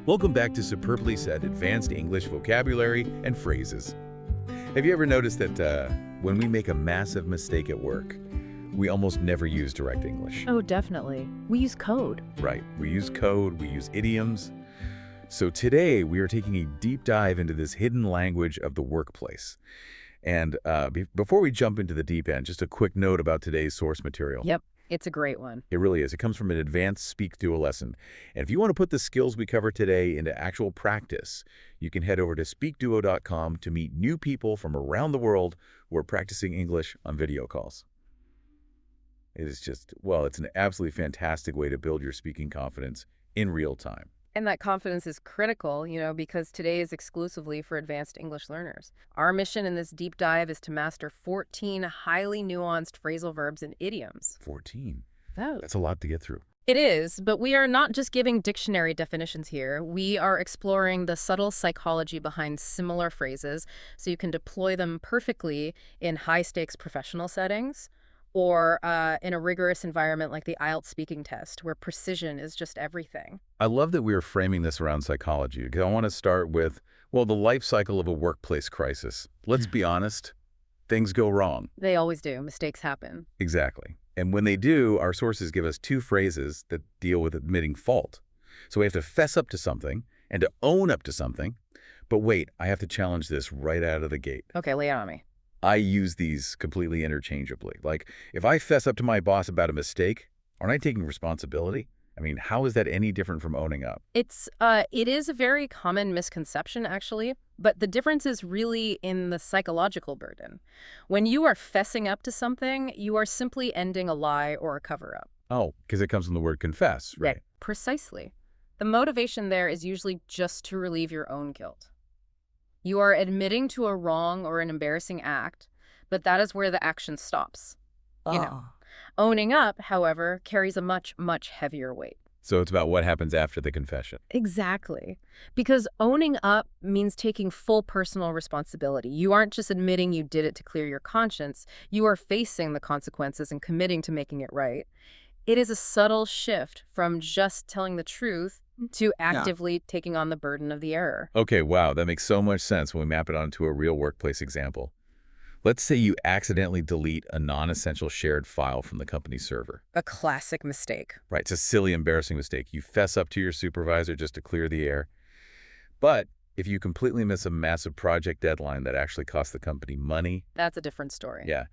Welcome back to Superbly Said Advanced English Vocabulary and Phrases. Have you ever noticed that when we make a massive mistake at work, we almost never use direct English? Oh, definitely. We use code. Right. We use code, we use idioms. So today we are taking a deep dive into this hidden language of the workplace. And before we jump into the deep end, just a quick note about today's source material. Yep, it's a great one. It really is. It comes from an advanced SpeakDuo lesson. And if you want to put the skills we cover today into actual practice, you can head over to SpeakDuo.com to meet new people from around the world who are practicing English on video calls. It is just, well, it's an absolutely fantastic way to build your speaking confidence in real time. And that confidence is critical, because today is exclusively for advanced English learners. Our mission in this deep dive is to master 14 highly nuanced phrasal verbs and idioms. 14? Oh. That's a lot to get through. It is, but we are not just giving dictionary definitions here. We are exploring the subtle psychology behind similar phrases so you can deploy them perfectly in high-stakes professional settings or in a rigorous environment like the IELTS speaking test, where precision is just everything. I love that we are framing this around psychology, because I want to start with, well, the life cycle of a workplace crisis. Let's be honest, things go wrong. They always do. Mistakes happen. Exactly. And when they do, our sources give us two phrases that deal with admitting fault. So we have to fess up to something and to own up to something. But wait, I have to challenge this right out of the gate. Okay, lay it on me. I use these completely interchangeably. Like, if I fess up to my boss about a mistake, aren't I taking responsibility? I mean, how is that any different from owning up? It is a very common misconception, actually, but the difference is really in the psychological burden. When you are fessing up to something, you are simply ending a lie or a cover-up. Oh, because it comes from the word confess, right? Yeah, precisely. The motivation there is usually just to relieve your own guilt. You are admitting to a wrong or an embarrassing act, but that is where the action stops. Owning up, however, carries a much, much heavier weight. So it's about what happens after the confession. Exactly. Because owning up means taking full personal responsibility. You aren't just admitting you did it to clear your conscience. You are facing the consequences and committing to making it right. It is a subtle shift from just telling the truth to actively taking on the burden of the error. Okay, wow, that makes so much sense when we map it onto a real workplace example. Let's say you accidentally delete a non-essential shared file from the company server. A classic mistake. Right, it's a silly, embarrassing mistake. You fess up to your supervisor just to clear the air. But if you completely miss a massive project deadline that actually costs the company money... That's a different story. Yeah.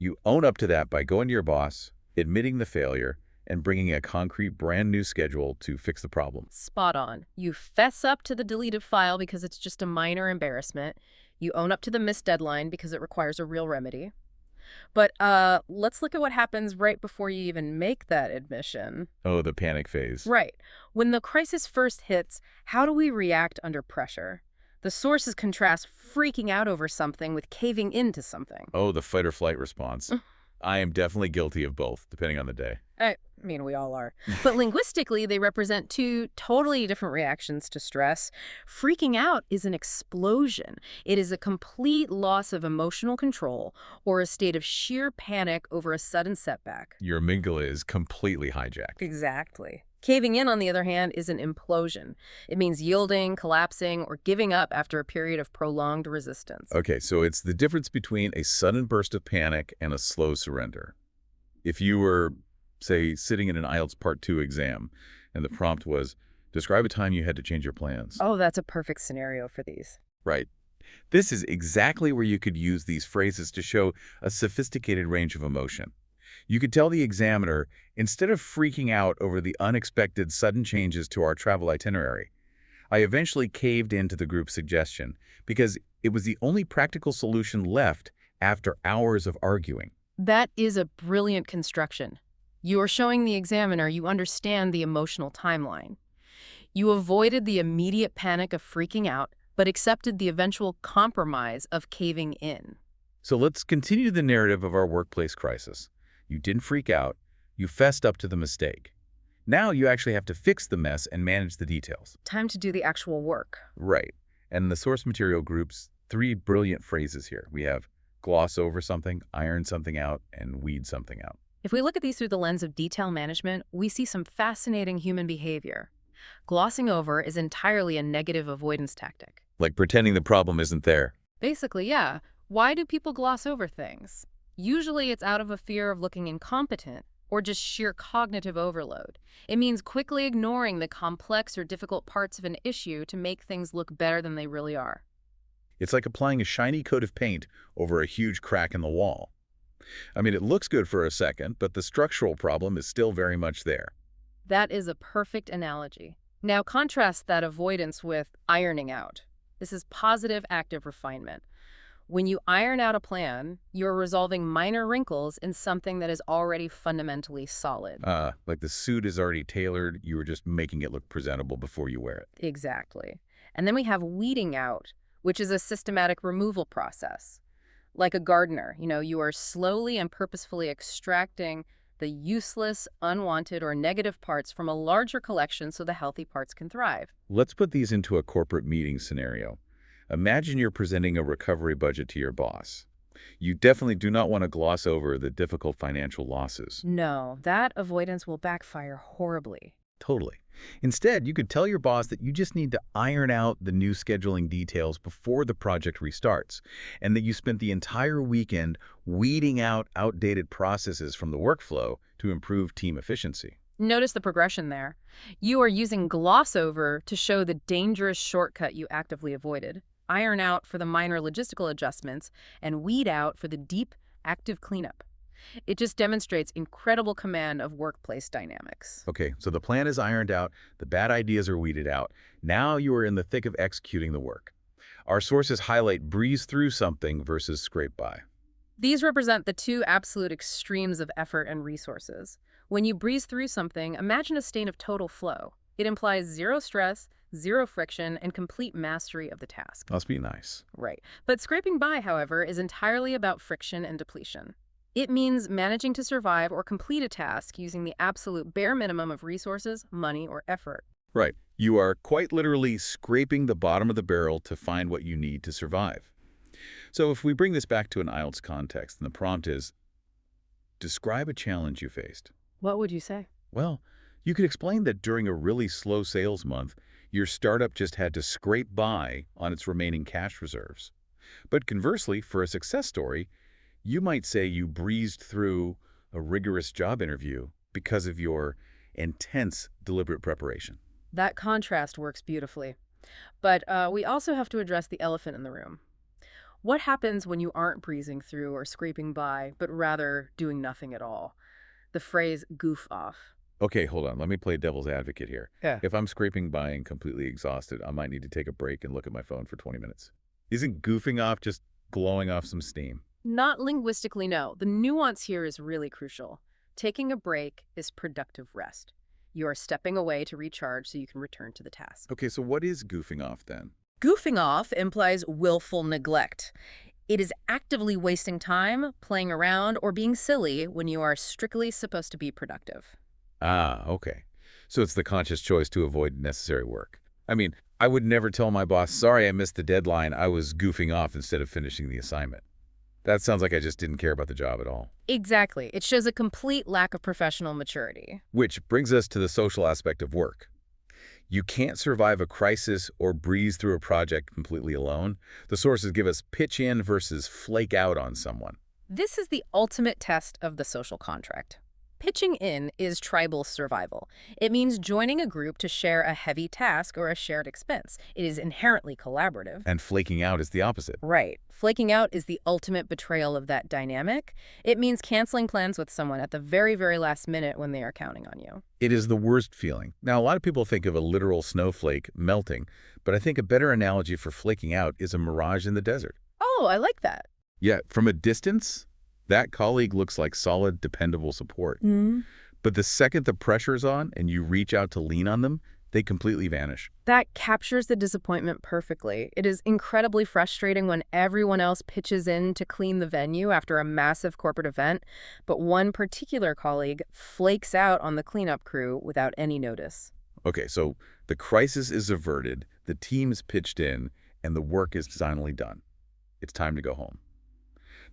You own up to that by going to your boss, admitting the failure, and bringing a concrete, brand new schedule to fix the problem. Spot on. You fess up to the deleted file because it's just a minor embarrassment. You own up to the missed deadline because it requires a real remedy. But let's look at what happens right before you even make that admission. Oh, the panic phase. Right. When the crisis first hits, how do we react under pressure? The sources contrast freaking out over something with caving into something. Oh, the fight or flight response. I am definitely guilty of both, depending on the day. I mean, we all are. But linguistically, they represent two totally different reactions to stress. Freaking out is an explosion. It is a complete loss of emotional control or a state of sheer panic over a sudden setback. Your amygdala is completely hijacked. Exactly. Caving in, on the other hand, is an implosion. It means yielding, collapsing, or giving up after a period of prolonged resistance. Okay, so it's the difference between a sudden burst of panic and a slow surrender. If you were, say, sitting in an IELTS Part 2 exam, and the prompt was, describe a time you had to change your plans. Oh, that's a perfect scenario for these. Right. This is exactly where you could use these phrases to show a sophisticated range of emotion. You could tell the examiner, instead of freaking out over the unexpected sudden changes to our travel itinerary, I eventually caved into the group's suggestion because it was the only practical solution left after hours of arguing. That is a brilliant construction. You are showing the examiner you understand the emotional timeline. You avoided the immediate panic of freaking out, but accepted the eventual compromise of caving in. So let's continue the narrative of our workplace crisis. You didn't freak out. You fessed up to the mistake. Now you actually have to fix the mess and manage the details. Time to do the actual work. Right. And the source material groups three brilliant phrases here. We have gloss over something, iron something out, and weed something out. If we look at these through the lens of detail management, we see some fascinating human behavior. Glossing over is entirely a negative avoidance tactic. Like pretending the problem isn't there. Basically, yeah. Why do people gloss over things? Usually it's out of a fear of looking incompetent or just sheer cognitive overload. It means quickly ignoring the complex or difficult parts of an issue to make things look better than they really are. It's like applying a shiny coat of paint over a huge crack in the wall. I mean, it looks good for a second, but the structural problem is still very much there. That is a perfect analogy. Now contrast that avoidance with ironing out. This is positive active refinement. When you iron out a plan, you're resolving minor wrinkles in something that is already fundamentally solid. Like the suit is already tailored, you were just making it look presentable before you wear it. Exactly. And then we have weeding out, which is a systematic removal process. Like a gardener, you are slowly and purposefully extracting the useless, unwanted, or negative parts from a larger collection so the healthy parts can thrive. Let's put these into a corporate meeting scenario. Imagine you're presenting a recovery budget to your boss. You definitely do not want to gloss over the difficult financial losses. No, that avoidance will backfire horribly. Totally. Instead, you could tell your boss that you just need to iron out the new scheduling details before the project restarts, and that you spent the entire weekend weeding out outdated processes from the workflow to improve team efficiency. Notice the progression there. You are using gloss over to show the dangerous shortcut you actively avoided, iron out for the minor logistical adjustments, and weed out for the deep, active cleanup. It just demonstrates incredible command of workplace dynamics. Okay, so the plan is ironed out, the bad ideas are weeded out. Now you are in the thick of executing the work. Our sources highlight breeze through something versus scrape by. These represent the two absolute extremes of effort and resources. When you breeze through something, imagine a state of total flow. It implies zero stress, zero friction, and complete mastery of the task. Must be nice. Right. But scraping by, however, is entirely about friction and depletion. It means managing to survive or complete a task using the absolute bare minimum of resources, money, or effort. Right. You are quite literally scraping the bottom of the barrel to find what you need to survive. So if we bring this back to an IELTS context, and the prompt is, describe a challenge you faced. What would you say? Well, you could explain that during a really slow sales month, your startup just had to scrape by on its remaining cash reserves. But conversely, for a success story, you might say you breezed through a rigorous job interview because of your intense, deliberate preparation. That contrast works beautifully. But we also have to address the elephant in the room. What happens when you aren't breezing through or scraping by, but rather doing nothing at all? The phrase goof off. Okay, hold on. Let me play devil's advocate here. Yeah. If I'm scraping by and completely exhausted, I might need to take a break and look at my phone for 20 minutes. Isn't goofing off just blowing off some steam? Not linguistically, no. The nuance here is really crucial. Taking a break is productive rest. You are stepping away to recharge so you can return to the task. Okay, so what is goofing off then? Goofing off implies willful neglect. It is actively wasting time, playing around, or being silly when you are strictly supposed to be productive. Ah, okay. So it's the conscious choice to avoid necessary work. I mean, I would never tell my boss, sorry, I missed the deadline. I was goofing off instead of finishing the assignment. That sounds like I just didn't care about the job at all. Exactly. It shows a complete lack of professional maturity. Which brings us to the social aspect of work. You can't survive a crisis or breeze through a project completely alone. The sources give us pitch in versus flake out on someone. This is the ultimate test of the social contract. Pitching in is tribal survival. It means joining a group to share a heavy task or a shared expense. It is inherently collaborative. And flaking out is the opposite. Right. Flaking out is the ultimate betrayal of that dynamic. It means canceling plans with someone at the very, very last minute when they are counting on you. It is the worst feeling. Now, a lot of people think of a literal snowflake melting, but I think a better analogy for flaking out is a mirage in the desert. Oh, I like that. Yeah, from a distance, that colleague looks like solid, dependable support. But the second the pressure's on and you reach out to lean on them, they completely vanish. That captures the disappointment perfectly. It is incredibly frustrating when everyone else pitches in to clean the venue after a massive corporate event, but one particular colleague flakes out on the cleanup crew without any notice. Okay, so the crisis is averted, the team's pitched in, and the work is finally done. It's time to go home.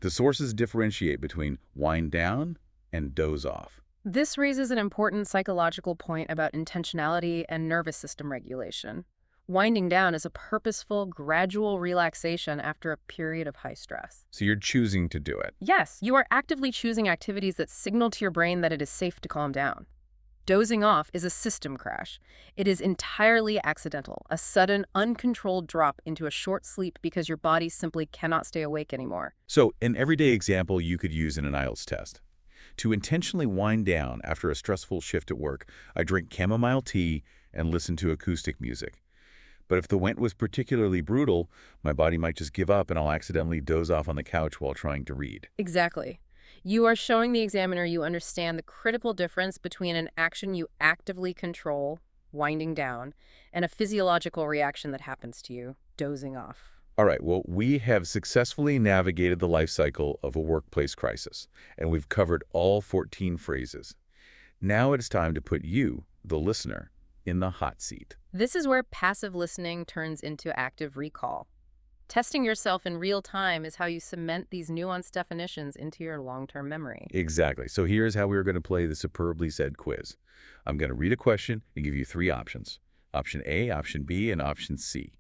The sources differentiate between wind down and doze off. This raises an important psychological point about intentionality and nervous system regulation. Winding down is a purposeful, gradual relaxation after a period of high stress. So you're choosing to do it. Yes, you are actively choosing activities that signal to your brain that it is safe to calm down. Dozing off is a system crash. It is entirely accidental, a sudden, uncontrolled drop into a short sleep because your body simply cannot stay awake anymore. So an everyday example you could use in an IELTS test. To intentionally wind down after a stressful shift at work, I drink chamomile tea and listen to acoustic music. But if the went was particularly brutal, my body might just give up and I'll accidentally doze off on the couch while trying to read. Exactly. You are showing the examiner you understand the critical difference between an action you actively control, winding down, and a physiological reaction that happens to you, dozing off. All right, well, we have successfully navigated the life cycle of a workplace crisis, and we've covered all 14 phrases. Now it's time to put you, the listener, in the hot seat. This is where passive listening turns into active recall. Testing yourself in real time is how you cement these nuanced definitions into your long-term memory. Exactly. So here's how we're going to play the superbly said quiz. I'm going to read a question and give you 3 options. Option A, option B, and option C.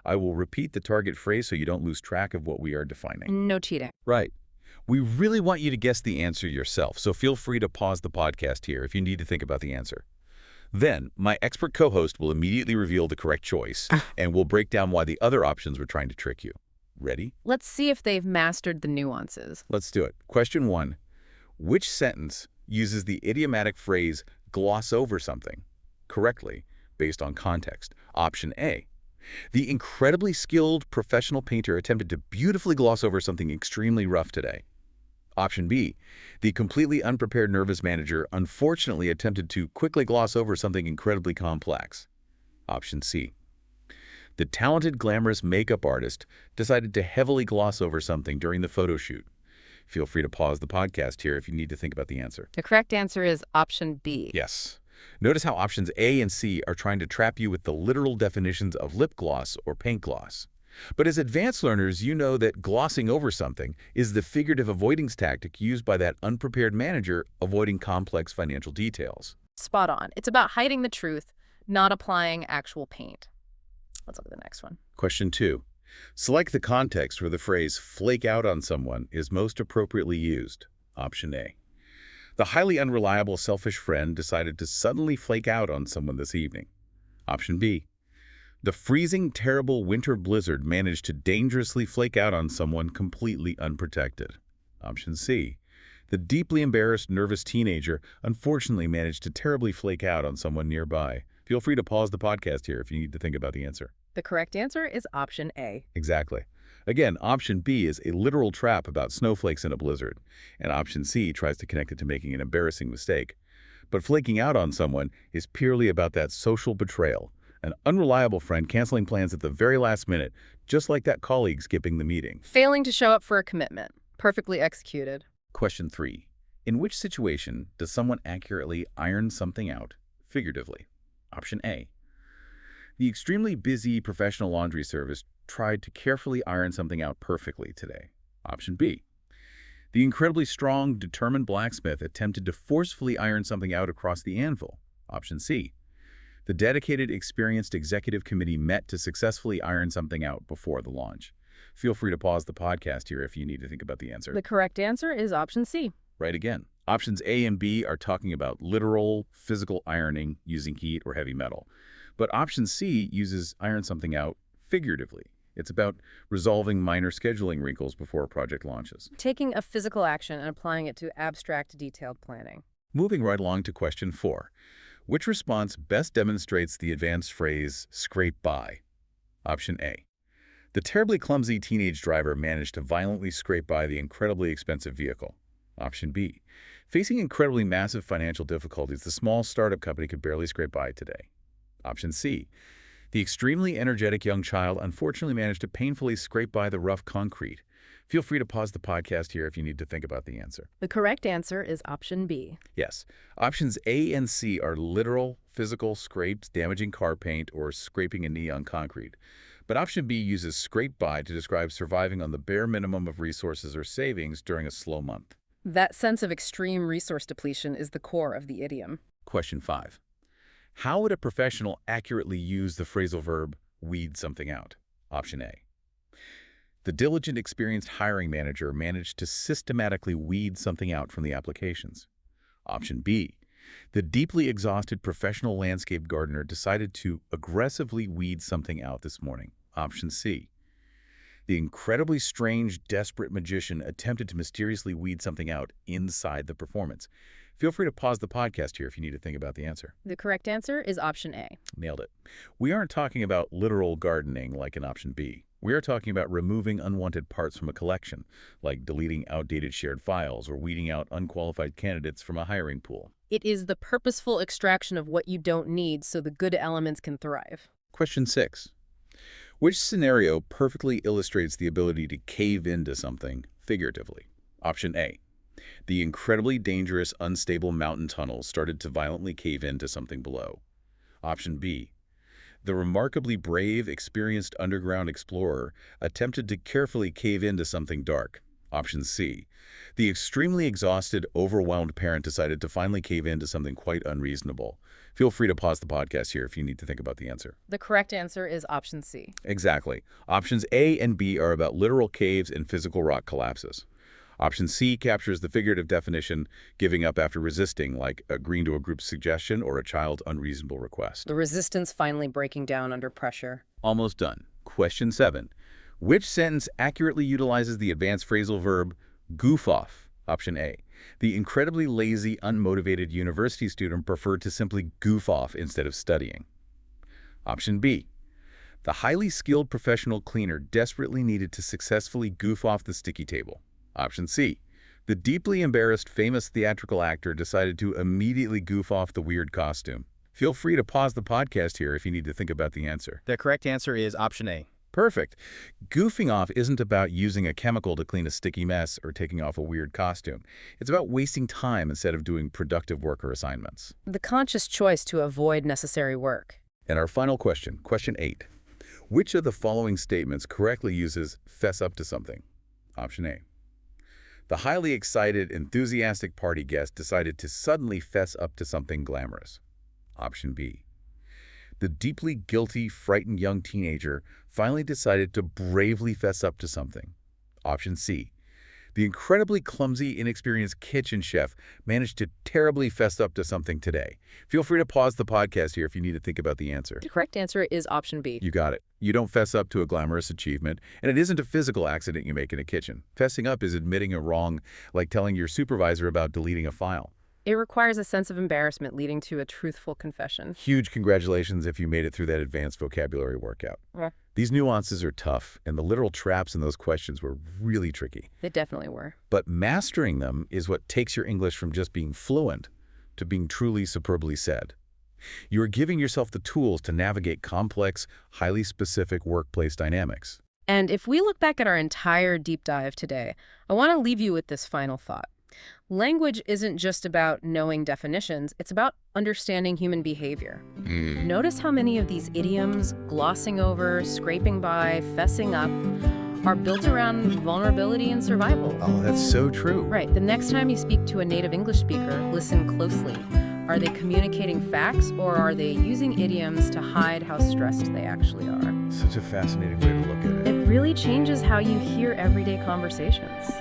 I will repeat the target phrase so you don't lose track of what we are defining. No cheating. Right. We really want you to guess the answer yourself, so feel free to pause the podcast here if you need to think about the answer. Then, my expert co-host will immediately reveal the correct choice, and we'll break down why the other options were trying to trick you. Ready? Let's see if they've mastered the nuances. Let's do it. Question 1. Which sentence uses the idiomatic phrase gloss over something correctly based on context? Option A. The incredibly skilled professional painter attempted to beautifully gloss over something extremely rough today. Option B. The completely unprepared nervous manager unfortunately attempted to quickly gloss over something incredibly complex. Option C. The talented, glamorous makeup artist decided to heavily gloss over something during the photo shoot. Feel free to pause the podcast here if you need to think about the answer. The correct answer is option B. Yes. Notice how options A and C are trying to trap you with the literal definitions of lip gloss or paint gloss. But as advanced learners, you know that glossing over something is the figurative avoidance tactic used by that unprepared manager avoiding complex financial details. Spot on. It's about hiding the truth, not applying actual paint. Let's look at the next one. Question 2. Select the context where the phrase flake out on someone is most appropriately used. Option A. The highly unreliable selfish friend decided to suddenly flake out on someone this evening. Option B. The freezing, terrible winter blizzard managed to dangerously flake out on someone completely unprotected. Option C. The deeply embarrassed, nervous teenager unfortunately managed to terribly flake out on someone nearby. Feel free to pause the podcast here if you need to think about the answer. The correct answer is option A. Exactly. Again, option B is a literal trap about snowflakes in a blizzard, and option C tries to connect it to making an embarrassing mistake. But flaking out on someone is purely about that social betrayal, an unreliable friend canceling plans at the very last minute, just like that colleague skipping the meeting. Failing to show up for a commitment. Perfectly executed. Question 3. In which situation does someone accurately iron something out, figuratively? Option A. The extremely busy professional laundry service tried to carefully iron something out perfectly today. Option B. The incredibly strong, determined blacksmith attempted to forcefully iron something out across the anvil. Option C. The dedicated, experienced executive committee met to successfully iron something out before the launch. Feel free to pause the podcast here if you need to think about the answer. The correct answer is option C. Right again. Options A and B are talking about literal, physical ironing using heat or heavy metal. But option C uses iron something out figuratively. It's about resolving minor scheduling wrinkles before a project launches. Taking a physical action and applying it to abstract, detailed planning. Moving right along to question 4. Which response best demonstrates the advanced phrase, scrape by? Option A. The terribly clumsy teenage driver managed to violently scrape by the incredibly expensive vehicle. Option B. Facing incredibly massive financial difficulties, the small startup company could barely scrape by today. Option C. The extremely energetic young child unfortunately managed to painfully scrape by the rough concrete. Feel free to pause the podcast here if you need to think about the answer. The correct answer is option B. Yes. Options A and C are literal, physical scrapes, damaging car paint, or scraping a knee on concrete. But option B uses scrape by to describe surviving on the bare minimum of resources or savings during a slow month. That sense of extreme resource depletion is the core of the idiom. Question 5. How would a professional accurately use the phrasal verb weed something out? Option A. The diligent, experienced hiring manager managed to systematically weed something out from the applications. Option B. The deeply exhausted professional landscape gardener decided to aggressively weed something out this morning. Option C. The incredibly strange, desperate magician attempted to mysteriously weed something out inside the performance. Feel free to pause the podcast here if you need to think about the answer. The correct answer is option A. Nailed it. We aren't talking about literal gardening like in option B. We are talking about removing unwanted parts from a collection, like deleting outdated shared files or weeding out unqualified candidates from a hiring pool. It is the purposeful extraction of what you don't need so the good elements can thrive. Question 6. Which scenario perfectly illustrates the ability to cave into something figuratively? Option A. The incredibly dangerous, unstable mountain tunnels started to violently cave into something below. Option B. The remarkably brave, experienced underground explorer attempted to carefully cave into something dark. Option C. The extremely exhausted, overwhelmed parent decided to finally cave into something quite unreasonable. Feel free to pause the podcast here if you need to think about the answer. The correct answer is option C. Exactly. Options A and B are about literal caves and physical rock collapses. Option C captures the figurative definition, giving up after resisting, like agreeing to a group's suggestion or a child's unreasonable request. The resistance finally breaking down under pressure. Almost done. Question 7. Which sentence accurately utilizes the advanced phrasal verb goof off? Option A. The incredibly lazy, unmotivated university student preferred to simply goof off instead of studying. Option B. The highly skilled professional cleaner desperately needed to successfully goof off the sticky table. Option C. The deeply embarrassed famous theatrical actor decided to immediately goof off the weird costume. Feel free to pause the podcast here if you need to think about the answer. The correct answer is option A. Perfect. Goofing off isn't about using a chemical to clean a sticky mess or taking off a weird costume. It's about wasting time instead of doing productive work or assignments. The conscious choice to avoid necessary work. And our final question, question 8. Which of the following statements correctly uses fess up to something? Option A. The highly excited, enthusiastic party guest decided to suddenly fess up to something glamorous. Option B. The deeply guilty, frightened young teenager finally decided to bravely fess up to something. Option C. The incredibly clumsy, inexperienced kitchen chef managed to terribly fess up to something today. Feel free to pause the podcast here if you need to think about the answer. The correct answer is option B. You got it. You don't fess up to a glamorous achievement, and it isn't a physical accident you make in a kitchen. Fessing up is admitting a wrong, like telling your supervisor about deleting a file. It requires a sense of embarrassment leading to a truthful confession. Huge congratulations if you made it through that advanced vocabulary workout. Yeah. These nuances are tough, and the literal traps in those questions were really tricky. They definitely were. But mastering them is what takes your English from just being fluent to being truly superbly said. You are giving yourself the tools to navigate complex, highly specific workplace dynamics. And if we look back at our entire deep dive today, I want to leave you with this final thought. Language isn't just about knowing definitions, it's about understanding human behavior. Notice how many of these idioms, glossing over, scraping by, fessing up, are built around vulnerability and survival. Oh, that's so true. Right. The next time you speak to a native English speaker, listen closely. Are they communicating facts, or are they using idioms to hide how stressed they actually are? Such a fascinating way to look at it. It really changes how you hear everyday conversations.